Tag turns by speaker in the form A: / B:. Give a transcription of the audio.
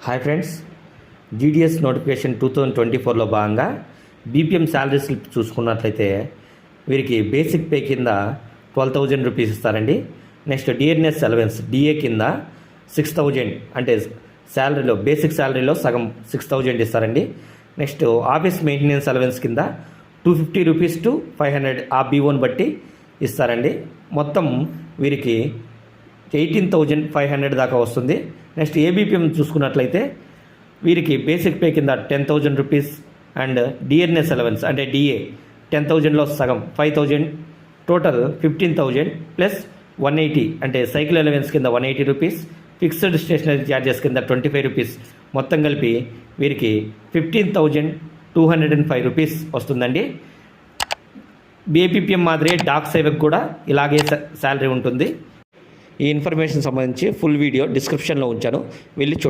A: Hi friends, GDS notification 2024లో భాగంగా BPM salary slip చూసుకున్నట్లయితే వీరికి బేసిక్ పే కింద 12,000 రూపీస్ ఇస్తారండి. నెక్స్ట్ డిఆర్ఎస్ అలవెన్స్ డిఏ కింద 6,000 అంటే శాలరీలో బేసిక్ శాలరీలో సగం 6,000 ఇస్తారండి. నెక్స్ట్ ఆఫీస్ మెయింటెనెన్స్ అలవెన్స్ కింద 250 రూపీస్ టు 500 ఆ బీఓని బట్టి ఇస్తారండి. మొత్తం వీరికి 18,500 దాకా వస్తుంది. నెక్స్ట్ ఏబీపీఎం చూసుకున్నట్లయితే వీరికి బేసిక్ పే కింద 10,000 రూపీస్ అండ్ డిఆర్ఎస్ అలవెన్స్ అంటే డిఏ 10,000లో సగం 5,000 టోటల్ 15,000 ప్లస్ 180 అంటే సైకిల్ అలవెన్స్ కింద 180 రూపీస్, ఫిక్స్డ్ స్టేషనరీ ఛార్జెస్ కింద 25 రూపీస్, మొత్తం కలిపి వీరికి 15,205 రూపీస్ వస్తుందండి. బీపీఎం మాదిరి డాక్ సేవకు కూడా ఇలాగే శాలరీ ఉంటుంది. ఈ ఇన్ఫర్మేషన్ సంబంధించి ఫుల్ వీడియో డిస్క్రిప్షన్లో ఉంచాను, వెళ్ళి చూడండి.